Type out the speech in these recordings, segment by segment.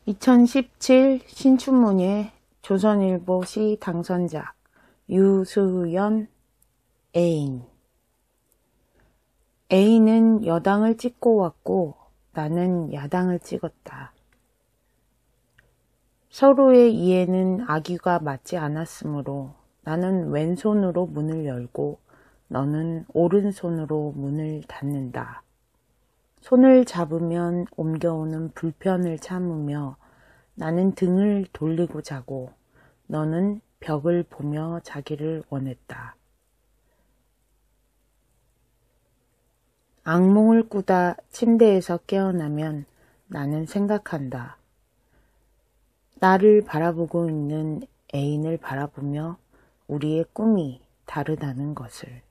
2017 신춘문예 조선일보시 당선자 유수연 애인. 애인은 여당을 찍고 왔고 나는 야당을 찍었다. 서로의 이해는 아기가 맞지 않았으므로 나는 왼손으로 문을 열고 너는 오른손으로 문을 닫는다. 손을 잡으면 옮겨오는 불편을 참으며 나는 등을 돌리고 자고 너는 벽을 보며 자기를 원했다. 악몽을 꾸다 침대에서 깨어나면 나는 생각한다. 나를 바라보고 있는 애인을 바라보며 우리의 꿈이 다르다는 것을.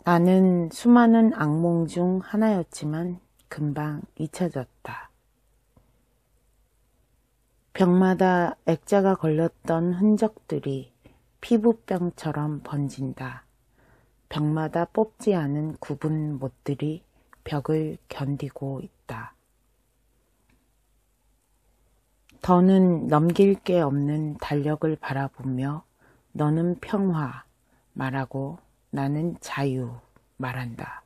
나는 수많은 악몽 중 하나였지만 금방 잊혀졌다. 벽마다 액자가 걸렸던 흔적들이 피부병처럼 번진다. 벽마다 뽑지 않은 굽은 못들이 벽을 견디고 있다. 더는 넘길 게 없는 달력을 바라보며 너는 평화 말하고 나는 자유 말한다.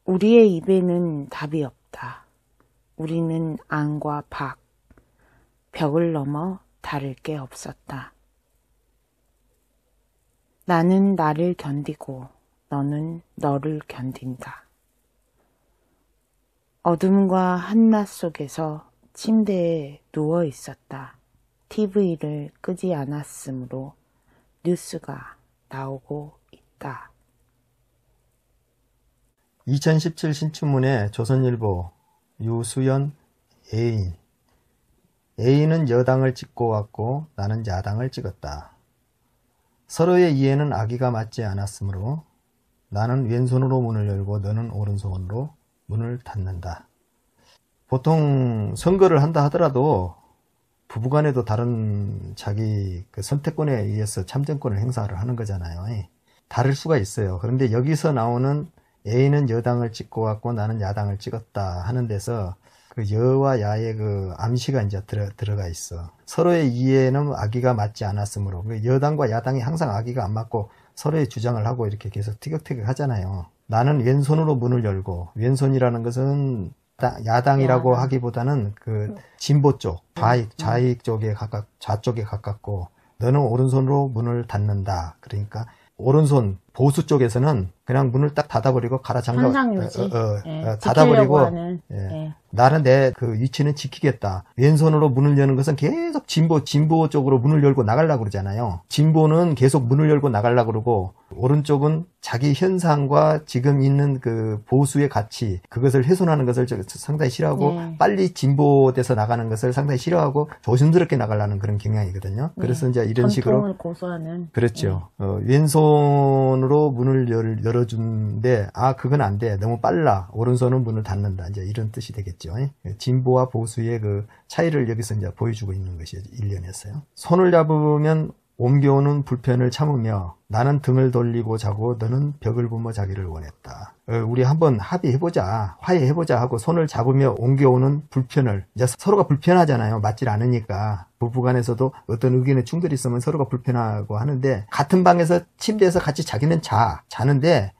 우리의 입에는 답이 없다. 우리는 안과 박, 벽을 넘어 다를 게 없었다. 나는 나를 견디고 너는 너를 견딘다. 어둠과 한낮 속에서 침대에 누워 있었다. TV를 끄지 않았으므로 뉴스가 나오고 있다. 2017 신춘문예 조선일보 유수연 애인. 애인은 여당을 찍고 왔고 나는 야당을 찍었다. 서로의 이해는 아기가 맞지 않았으므로 나는 왼손으로 문을 열고 너는 오른손으로 문을 닫는다. 보통 선거를 한다 하더라도 부부간에도 다른 자기 그 선택권에 의해서 참정권을 행사를 하는 거잖아요. 다를 수가 있어요. 그런데 여기서 나오는 A는 여당을 찍고 왔고 나는 야당을 찍었다 하는 데서 그 여와 야의 그 암시가 이제 들어가 있어. 서로의 이해는 아기가 맞지 않았으므로 여당과 야당이 항상 아기가 안 맞고 서로의 주장을 하고 이렇게 계속 티격태격 하잖아요. 나는 왼손으로 문을 열고, 왼손이라는 것은 야당이라고 하기보다는 그 진보 쪽, 좌익 쪽에 좌쪽에 가깝고, 너는 오른손으로 문을 닫는다. 그러니까 오른손 보수 쪽에서는 그냥 문을 딱 닫아버리고 갈아 잠가 닫아버리고 나는 내 그 위치는 지키겠다. 왼손으로 문을 여는 것은 계속 진보 쪽으로 문을 열고 나가려고 그러잖아요. 진보는 계속 문을 열고 나가려고 그러고 오른쪽은 자기 현상과 지금 있는 그 보수의 가치 그것을 훼손하는 것을 상당히 싫어하고 빨리 진보돼서 나가는 것을 상당히 싫어하고 조심스럽게 나가려는 그런 경향이거든요. 그래서 이제 이런 식으로 전통을 고수하는 그렇죠. 왼손으로 문을 열어주는데 그건 안 돼. 너무 빨라. 오른손은 문을 닫는다. 이제 이런 뜻이 되겠죠. 진보와 보수의 그 차이를 여기서 이제 보여주고 있는 것이 일련이었어요. 손을 잡으면 옮겨오는 불편을 참으며 나는 등을 돌리고 자고 너는 벽을 보며 자기를 원했다. 우리 한번 합의해보자. 화해해보자 하고 손을 잡으며 옮겨오는 불편을 이제 서로가 불편하잖아요. 맞질 않으니까. 부부간에서도 어떤 의견의 충돌이 있으면 서로가 불편하고 하는데 같은 방에서 침대에서 같이 자기는 자는데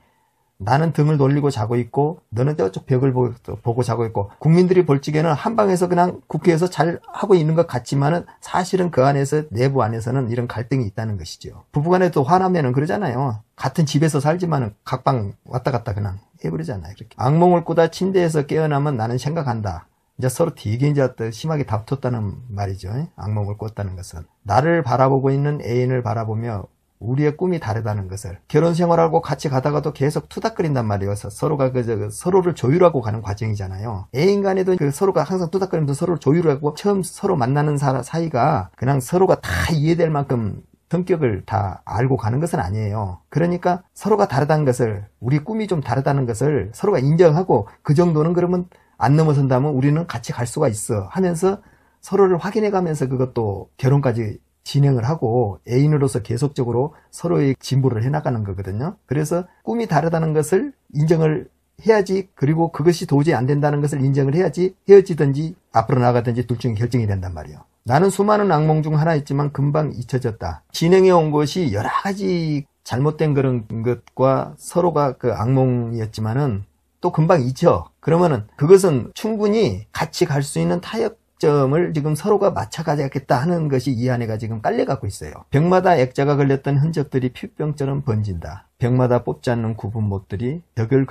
나는 등을 돌리고 자고 있고 너는 저쪽 벽을 보고 자고 있고 국민들이 볼 적에는 한 방에서 그냥 국회에서 잘 하고 있는 것 같지만은 사실은 그 안에서 내부 안에서는 이런 갈등이 있다는 것이죠. 부부간에도 화나면은 그러잖아요. 같은 집에서 살지만은 각방 왔다 갔다 그냥 해버리잖아요. 그렇게. 악몽을 꾸다 침대에서 깨어나면 나는 생각한다. 이제 서로 되게 이제 심하게 다퉜다는 말이죠. 악몽을 꿨다는 것은 나를 바라보고 있는 애인을 바라보며 우리의 꿈이 다르다는 것을 결혼 생활하고 같이 가다가도 계속 투닥거린단 말이에요. 서로가 서로를 조율하고 가는 과정이잖아요. 애인 간에도 서로가 항상 투닥거리면서 서로를 조율하고 처음 서로 만나는 사이가 그냥 서로가 다 이해될 만큼 성격을 다 알고 가는 것은 아니에요. 그러니까 서로가 다르다는 것을 우리 꿈이 좀 다르다는 것을 서로가 인정하고 그 정도는 그러면 안 넘어선다면 우리는 같이 갈 수가 있어 하면서 서로를 확인해 가면서 그것도 결혼까지 진행을 하고 애인으로서 계속적으로 서로의 진보를 해나가는 거거든요. 그래서 꿈이 다르다는 것을 인정을 해야지. 그리고 그것이 도저히 안 된다는 것을 인정을 해야지 헤어지든지 앞으로 나가든지 둘 중에 결정이 된단 말이에요. 나는 수많은 악몽 중 하나였지만 금방 잊혀졌다. 진행해 온 것이 여러 가지 잘못된 그런 것과 서로가 그 악몽이었지만은 또 금방 잊혀. 그러면은 그것은 충분히 같이 갈 수 있는 타협점을 지금 서로가 맞춰가야겠다 하는 것이 이 안에가 지금 깔려갖고 있어요. 벽마다 액자가 걸렸던 흔적들이 피부병처럼 번진다. 벽마다 뽑지 않는 구분못들이 벽을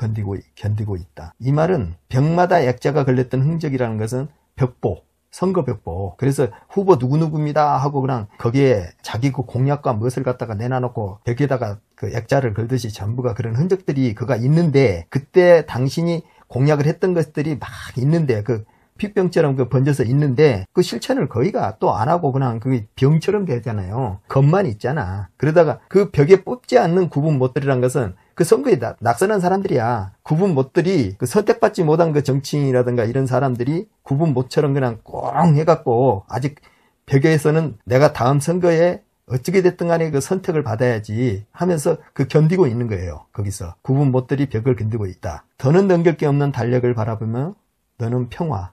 견디고 있다. 이 말은 벽마다 액자가 걸렸던 흔적이라는 것은 벽보, 선거 벽보. 그래서 후보 누구누구입니다 하고 그냥 거기에 자기 그 공약과 무엇을 갖다가 내놔놓고 벽에다가 그 액자를 걸듯이 전부가 그런 흔적들이 그가 있는데, 그때 당신이 공약을 했던 것들이 막 있는데 그 피병처럼 그 번져서 있는데 그 실천을 거의가 또 안 하고 그냥 그게 병처럼 되잖아요. 겉만 있잖아. 그러다가 그 벽에 뽑지 않는 구분못들이란 것은 그 선거에 낙선한 사람들이야. 구분못들이 그 선택받지 못한 그 정치인이라든가 이런 사람들이 구분못처럼 그냥 꽁 해갖고 아직 벽에서는 내가 다음 선거에 어떻게 됐든 간에 그 선택을 받아야지 하면서 그 견디고 있는 거예요. 거기서 구분못들이 벽을 견디고 있다. 더는 넘길 게 없는 달력을 바라보며 너는 평화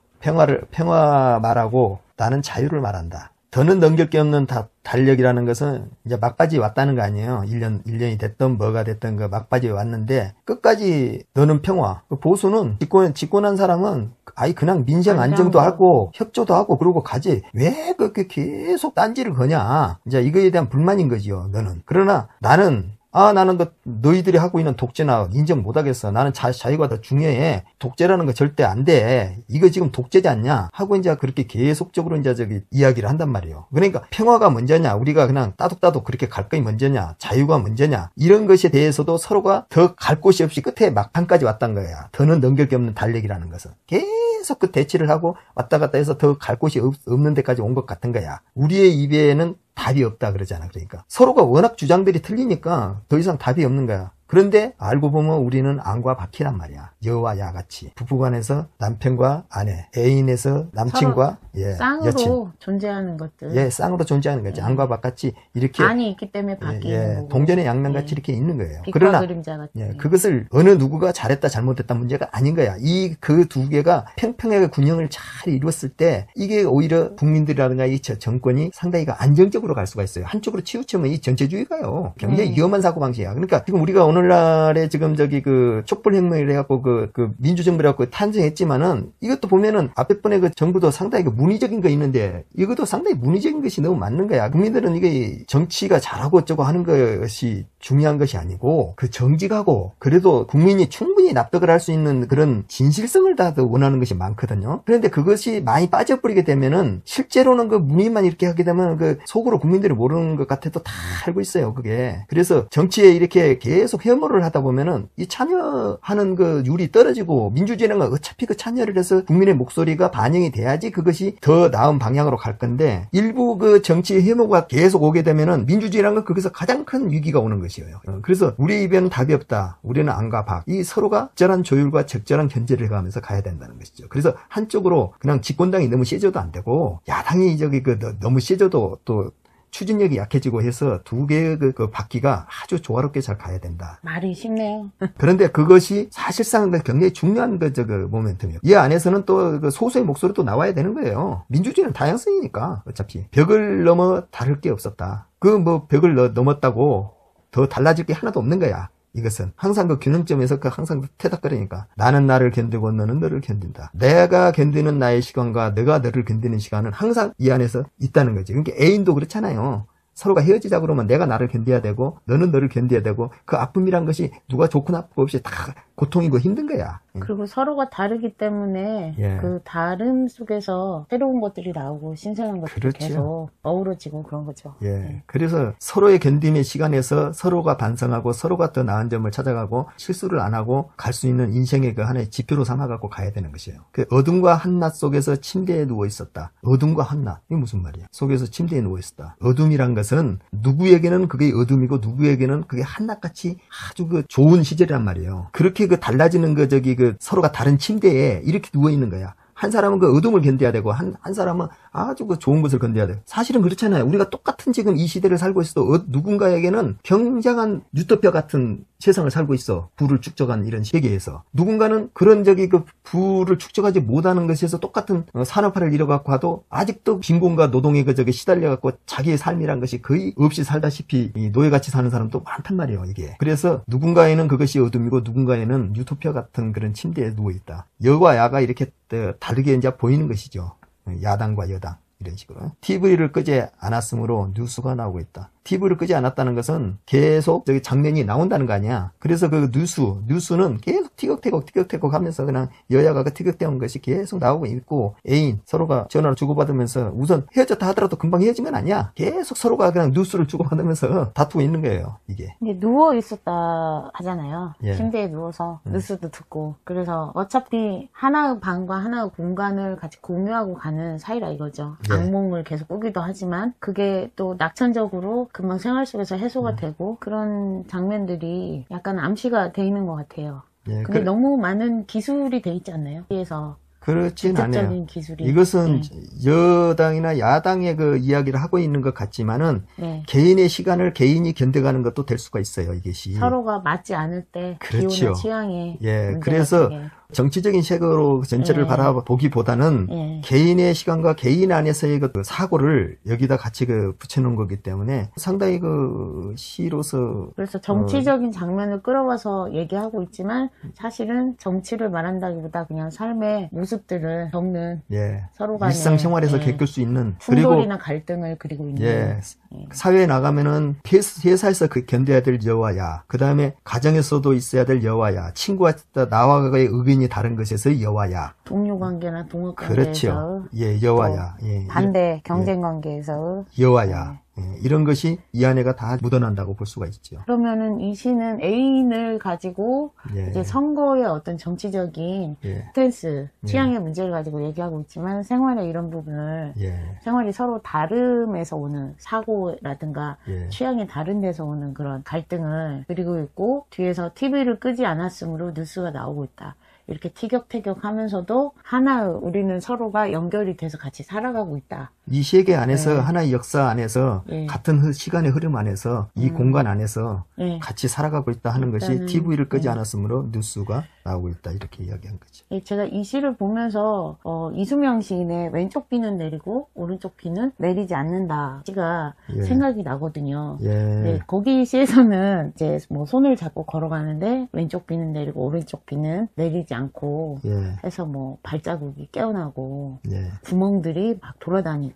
말하고 나는 자유를 말한다. 더는 넘길 게 없는 달력이라는 것은 이제 막바지 왔다는 거 아니에요. 1년이 됐던 뭐가 됐던 그 막바지에 왔는데 끝까지 너는 평화. 보수는 집권한 사람은 아예 그냥 민생 안정도 하고 협조도 하고 그러고 가지. 왜 그렇게 계속 딴지를 거냐. 이제 이거에 대한 불만인 거지요. 너는. 그러나 나는 너희들이 하고 있는 독재나 인정 못하겠어. 나는 자유가 더 중요해. 독재라는 거 절대 안 돼. 이거 지금 독재지 않냐? 하고 이제 그렇게 계속적으로 이제 이야기를 한단 말이에요. 그러니까 평화가 먼저냐? 우리가 그냥 따독따독 그렇게 갈 것이 먼저냐? 자유가 먼저냐? 이런 것에 대해서도 서로가 더 갈 곳이 없이 끝에 막판까지 왔단 거야. 더는 넘길 게 없는 달력이라는 것은. 계속 그 대치를 하고 왔다 갔다 해서 더 갈 곳이 없는 데까지 온 것 같은 거야. 우리의 입에는 답이 없다 그러잖아. 그러니까 서로가 워낙 주장들이 틀리니까 더 이상 답이 없는 거야. 그런데 알고 보면 우리는 안과 박히란 말이야. 여와 야같이 부부간에서 남편과 아내, 애인에서 남친과 쌍으로 여친. 존재하는 것들. 쌍으로 존재하는 거지. 안과 박같이 이렇게 안이 있기 때문에 바뀌는 거고. 동전의 양면같이 이렇게 있는 거예요. 빛과 그러나 그림자 같은. 그것을 어느 누구가 잘했다 잘못했다 문제가 아닌 거야. 그 두 개가 평평하게 균형을 잘 이루었을 때 이게 오히려 국민들이라든가 이 정권이 상당히 안정적으로 갈 수가 있어요. 한쪽으로 치우치면 이 전체주의가요. 굉장히 위험한 사고방식이야. 그러니까 지금 우리가 오늘날에 지금 그 촛불혁명을 해갖고 그 민주정부를 해갖고 탄생했지만은 이것도 보면은 앞에 번에 그 정부도 상당히 문의적인 거 있는데 이것도 상당히 문의적인 것이 너무 맞는 거야. 국민들은 이게 정치가 잘하고 어쩌고 하는 것이 중요한 것이 아니고 그 정직하고 그래도 국민이 충분히 납득을 할 수 있는 그런 진실성을 다 원하는 것이 많거든요. 그런데 그것이 많이 빠져버리게 되면은 실제로는 그 문의만 이렇게 하게 되면 그 속으로 국민들이 모르는 것 같아도 다 알고 있어요. 그게. 그래서 정치에 이렇게 계속 혐오를 하다 보면은 이 참여하는 그 율이 떨어지고 민주주의는 어차피 그 참여를 해서 국민의 목소리가 반영이 돼야지 그것이 더 나은 방향으로 갈 건데 일부 그 정치의 혐오가 계속 오게 되면은 민주주의라는 건 거기서 가장 큰 위기가 오는 것이에요. 그래서 우리 입에는 답이 없다. 우리는 안과 박. 이 서로가 적절한 조율과 적절한 견제를 해가면서 가야 된다는 것이죠. 그래서 한쪽으로 그냥 집권당이 너무 세져도 안 되고 야당이 너무 세져도 또 추진력이 약해지고 해서 두 개의 그 바퀴가 아주 조화롭게 잘 가야 된다. 말이 쉽네요. 그런데 그것이 사실상 굉장히 중요한 그 모멘텀이에요. 이 안에서는 또 그 소수의 목소리도 나와야 되는 거예요. 민주주의는 다양성이니까 어차피 벽을 넘어 다를 게 없었다. 벽을 넘었다고 더 달라질 게 하나도 없는 거야. 이것은 항상 그 균형점에서 항상 태닥거리니까 나는 나를 견디고 너는 너를 견딘다. 내가 견디는 나의 시간과 내가 너를 견디는 시간은 항상 이 안에서 있다는 거지. 그러니까 애인도 그렇잖아요. 서로가 헤어지자 그러면 내가 나를 견뎌야 되고 너는 너를 견뎌야 되고 그 아픔이란 것이 누가 좋고 나쁘고 없이 다 고통이고 힘든 거야. 그리고 서로가 다르기 때문에 그 다름 속에서 새로운 것들이 나오고 신선한 것들이 계속 어우러지고 그런 거죠. 그래서 서로의 견딤의 시간에서 서로가 반성하고 서로가 더 나은 점을 찾아가고 실수를 안 하고 갈 수 있는 인생의 그 하나의 지표로 삼아갖고 가야 되는 것이에요. 그 어둠과 한낮 속에서 침대에 누워 있었다. 어둠과 한낮. 이게 무슨 말이야? 속에서 침대에 누워 있었다. 어둠이란 것은 누구에게는 그게 어둠이고 누구에게는 그게 한낮같이 아주 그 좋은 시절이란 말이에요. 그렇게 그 달라지는 서로가 다른 침대에 이렇게 누워 있는 거야. 한 사람은 그 어둠을 견뎌야 되고 한 사람은 아주 그 좋은 것을 건드려야 돼요. 사실은 그렇잖아요. 우리가 똑같은 지금 이 시대를 살고 있어도 누군가에게는 굉장한 유토피아 같은 세상을 살고 있어. 부를 축적한 이런 세계에서. 누군가는 그런 그 부를 축적하지 못하는 것에서 똑같은 산업화를 이뤄갖고 하도 아직도 빈곤과 노동에 시달려갖고 자기의 삶이란 것이 거의 없이 살다시피 노예같이 사는 사람도 많단 말이에요, 이게. 그래서 누군가에는 그것이 어둠이고 누군가에는 유토피아 같은 그런 침대에 누워있다. 여와 야가 이렇게 다르게 이제 보이는 것이죠. 야당과 여당. 이런 식으로. TV를 끄지 않았으므로 뉴스가 나오고 있다. TV를 끄지 않았다는 것은 계속 저기 장면이 나온다는 거 아니야. 그래서 그 뉴스는 계속 티격태격 하면서 그냥 여야가 그 티격태운 것이 계속 나오고 있고, 애인 서로가 전화를 주고받으면서 우선 헤어졌다 하더라도 금방 헤어지면 아니야. 계속 서로가 그냥 뉴스를 주고받으면서 다투고 있는 거예요, 이게. 이게 누워 있었다 하잖아요. 예. 침대에 누워서 뉴스도 듣고. 그래서 어차피 하나의 방과 하나의 공간을 같이 공유하고 가는 사이라 이거죠. 예. 악몽을 계속 꾸기도 하지만 그게 또 낙천적으로 금방 생활 속에서 해소가 되고, 그런 장면들이 약간 암시가 돼 있는 것 같아요. 예, 근데 너무 많은 기술이 돼 있지 않나요? 그래서 그렇진 않아요. 기술이. 이것은 여당이나 야당의 그 이야기를 하고 있는 것 같지만은 개인의 시간을 개인이 견뎌가는 것도 될 수가 있어요, 이것이. 서로가 맞지 않을 때 그렇죠. 기호나 취향에 그래서 정치적인 색으로 전체를 바라보기보다는 개인의 시간과 개인 안에서의 그 사고를 여기다 같이 붙여놓은 거기 때문에 상당히 그 시로서. 그래서 정치적인 장면을 끌어와서 얘기하고 있지만 사실은 정치를 말한다기보다 그냥 삶의 모습들을 적는 서로 간의 일상생활에서 겪을 수 있는 충돌이나 갈등을 그리고 있는. 사회에 나가면은 회사에서 견뎌야 될 여와 야, 그 다음에 가정에서도 있어야 될 여와 야, 친구와 나와의 의견이 다른 것에서 여와 야, 동료 관계나 동업 관계에서 그렇죠. 여와 야, 반대 경쟁 관계에서 여와 야. 이런 것이 이 안에가 다 묻어난다고 볼 수가 있죠. 그러면은 이 시는 애인을 가지고 이제 선거의 어떤 정치적인 스탠스, 취향의 문제를 가지고 얘기하고 있지만 생활의 이런 부분을 생활이 서로 다름에서 오는 사고라든가 취향이 다른 데서 오는 그런 갈등을 그리고 있고, 뒤에서 TV를 끄지 않았으므로 뉴스가 나오고 있다. 이렇게 티격태격 하면서도 우리는 서로가 연결이 돼서 같이 살아가고 있다. 이 세계 안에서 하나의 역사 안에서 같은 시간의 흐름 안에서 이 공간 안에서 같이 살아가고 있다 하는 것이 TV를 끄지 않았으므로 뉴스가 나오고 있다, 이렇게 이야기한 거죠. 제가 이 시를 보면서 이수명 시인의 왼쪽 비는 내리고 오른쪽 비는 내리지 않는다 시가 생각이 나거든요. 거기 시에서는 이제 뭐 손을 잡고 걸어가는데 왼쪽 비는 내리고 오른쪽 비는 내리지 않고 해서 뭐 발자국이 깨어나고 구멍들이 막 돌아다니고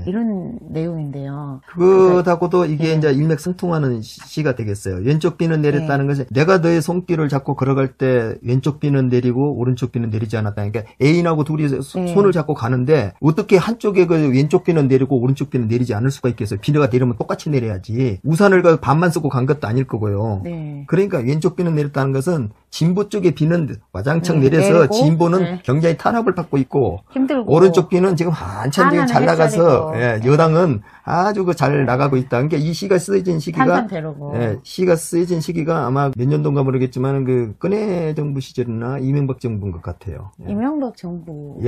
이런 내용인데요. 그거하고도 이게 이제 일맥상통하는 시가 되겠어요. 왼쪽 비는 내렸다는 것이 내가 너의 손길을 잡고 걸어갈 때 왼쪽 비는 내리고 오른쪽 비는 내리지 않았다. 그러니까 애인하고 둘이 손을 잡고 가는데 어떻게 한쪽에 그 왼쪽 비는 내리고 오른쪽 비는 내리지 않을 수가 있겠어요. 비가 내리면 똑같이 내려야지. 우산을 반만 쓰고 간 것도 아닐 거고요. 그러니까 왼쪽 비는 내렸다는 것은 진보 쪽의 비는 와장창 내려서 내리고, 진보는 굉장히 탄압을 받고 있고 힘들고, 오른쪽 비는 지금 한참 지금 잘 나가서 여당은 아주 잘 나가고 있다. 그러니까 이 시가 쓰여진 시기가 시가 쓰여진 시기가 아마 몇 년도인가 모르겠지만 그 근해 정부 시절이나 이명박 정부인 것 같아요. 이명박 정부.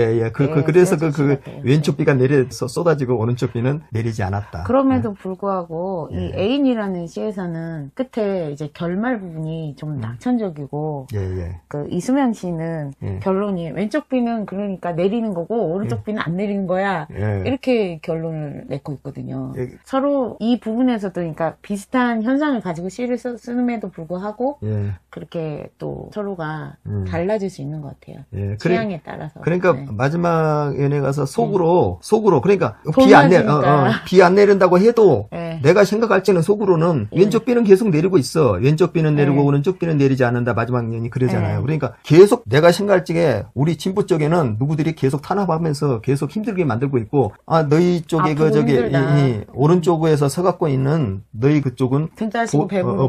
그래서 그 왼쪽 비가 내려서 쏟아지고 오른쪽 비는 내리지 않았다. 그럼에도 불구하고 이 애인이라는 시에서는 끝에 이제 결말 부분이 좀 낙천적이고 그 이수명 씨는 결론이 왼쪽 비는 그러니까 내리는 거고 오른쪽 비는 안 내리는 거야. 이렇게 결론을 내고 있거든요. 서로 이 부분에서도 그러니까 비슷한 현상을 가지고 시를 쓰는에도 불구하고 그렇게 또 서로가 달라질 수 있는 것 같아요. 취향에 따라서. 그러니까 마지막 연에 가서 속으로 그러니까 비 안 내린다고 해도 내가 생각할 때는 속으로는 왼쪽 비는 계속 내리고 있어. 왼쪽 비는 내리고 오른쪽 비는 내리지 않는다. 마지막 연이 그러잖아요. 그러니까 계속 내가 생각할 적에 우리 진보 쪽에는 누구들이 계속 탄압하면서 계속 힘들게 만들고 있고, 너희 쪽에 오른쪽에서 서갖고 있는 너희 그쪽은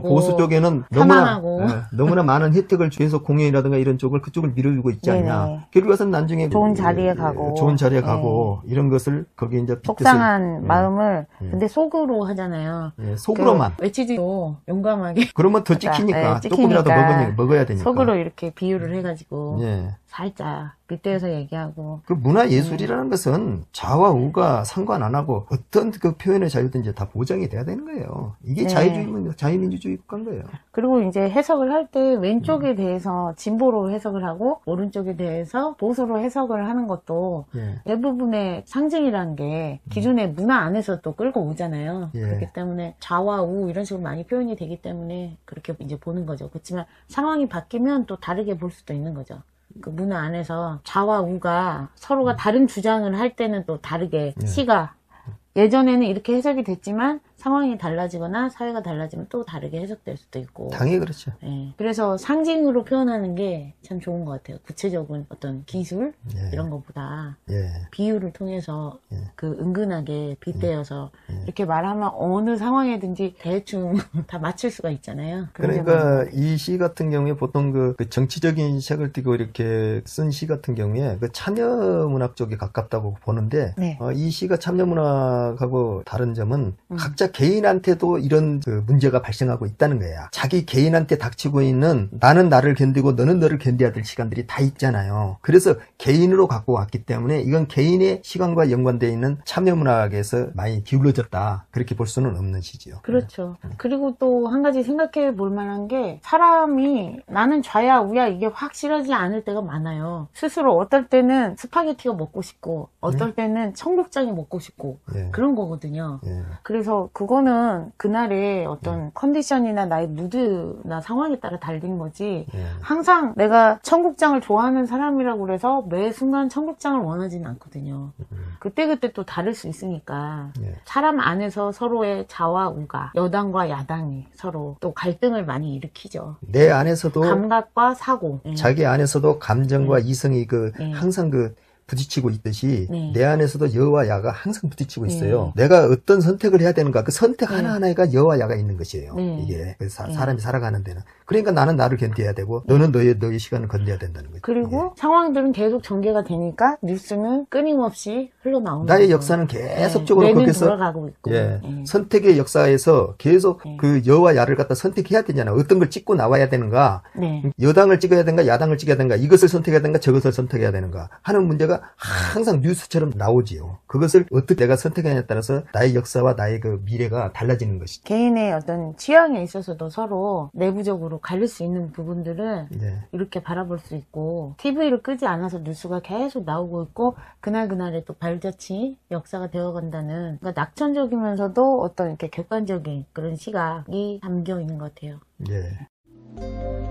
보수 쪽에는 너무나 많은 혜택을 계속 공연이라든가 이런 쪽을 그쪽을 밀어주고 있지 않냐. 결국 와서는 나중에 좋은 자리에 가고 이런 것을 거기에 이제 속상한 마음을 근데 속으로 하잖아요. 속으로만 외치지도 용감하게. 그러면 더 찍히니까 조금이라도 먹어야 되니까. 속으로 이렇게 비유를 해가지고 살짝 빗대어서 얘기하고. 그 문화예술이라는 것은 좌와 우가 상관 안 하고 어떤 그 표현의 자유든지 다 보장이 돼야 되는 거예요. 이게 네. 자유민주주의 국가인 거예요. 그리고 이제 해석을 할 때 왼쪽에 대해서 진보로 해석을 하고 오른쪽에 대해서 보수로 해석을 하는 것도 예. 대부분의 상징이라는 게 기존의 문화 안에서 또 끌고 오잖아요. 예. 그렇기 때문에 좌와 우 이런 식으로 많이 표현이 되기 때문에 그렇게 이제 보는 거죠. 그렇지만 상황이 바뀌면 또 다르게 볼 수도 있는 거죠. 그 문화 안에서 좌와 우가 서로가 다른 주장을 할 때는 또 다르게 시가 예전에는 이렇게 해석이 됐지만 상황이 달라지거나 사회가 달라지면 또 다르게 해석될 수도 있고. 당연히 그렇죠. 네. 그래서 상징으로 표현하는 게 참 좋은 것 같아요. 구체적인 어떤 기술 예. 이런 것보다 예. 비유를 통해서 예. 그 은근하게 빗대어서 이렇게 말하면 어느 상황에든지 대충 다 맞출 수가 있잖아요. 그러니까 이 시 같은 경우에 보통 그 정치적인 색을 띠고 이렇게 쓴 시 같은 경우에 그 참여문학 쪽에 가깝다고 보는데 네. 이 시가 참여문학하고 다른 점은 각자 개인한테도 이런 그 문제가 발생하고 있다는 거야. 자기 개인한테 닥치고 있는 나는 나를 견디고 너는 너를 견뎌야 될 시간들이 다 있잖아요. 그래서 개인으로 갖고 왔기 때문에 이건 개인의 시간과 연관되어 있는 참여문학에서 많이 기울어졌다. 그렇게 볼 수는 없는 시지요. 그렇죠. 그리고 또 한 가지 생각해 볼 만한 게 사람이 나는 좌야 우야 이게 확실하지 않을 때가 많아요. 스스로 어떨 때는 스파게티가 먹고 싶고 어떨 때는 청국장이 먹고 싶고 예. 그런 거거든요. 예. 그래서 그거는 그날의 어떤 컨디션이나 나의 무드나 상황에 따라 달린 거지 예. 항상 내가 청국장을 좋아하는 사람이라고 그래서 매 순간 청국장을 원하지는 않거든요. 그때그때 또 다를 수 있으니까 예. 사람 안에서 서로의 좌와 우가 여당과 야당이 서로 또 갈등을 많이 일으키죠. 내 안에서도 감각과 사고. 자기 안에서도 감정과 이성이 네. 항상 부딪히고 있듯이 네. 내 안에서도 여와 야가 항상 부딪히고 있어요. 내가 어떤 선택을 해야 되는가 그 선택 하나하나가 여와 야가 있는 것이에요. 이게 사람이 살아가는 데는. 그러니까 나는 나를 견뎌야 되고 너는 너의 시간을 건져야 된다는 거죠. 그리고 상황들은 계속 전개가 되니까 뉴스는 끊임없이 흘러나오는 나의 거죠. 역사는 계속적으로 뇌는 거기서 돌아가고 있고. 선택의 역사에서 계속 그 여와 야를 갖다 선택해야 되잖아. 어떤 걸 찍고 나와야 되는가. 여당을 찍어야 되는가 야당을 찍어야 되는가. 이것을 선택해야 되는가 저것을 선택해야 되는가 하는 문제가 항상 뉴스처럼 나오지요. 그것을 어떻게 내가 선택하냐에 따라서 나의 역사와 나의 그 미래가 달라지는 것이죠. 개인의 어떤 취향에 있어서도 서로 내부적으로 갈릴 수 있는 부분들은 이렇게 바라볼 수 있고 TV를 끄지 않아서 뉴스가 계속 나오고 있고 그날그날의 또 발자취 역사가 되어간다는 그러니까 낙천적이면서도 어떤 이렇게 객관적인 그런 시각이 담겨 있는 것 같아요. 예.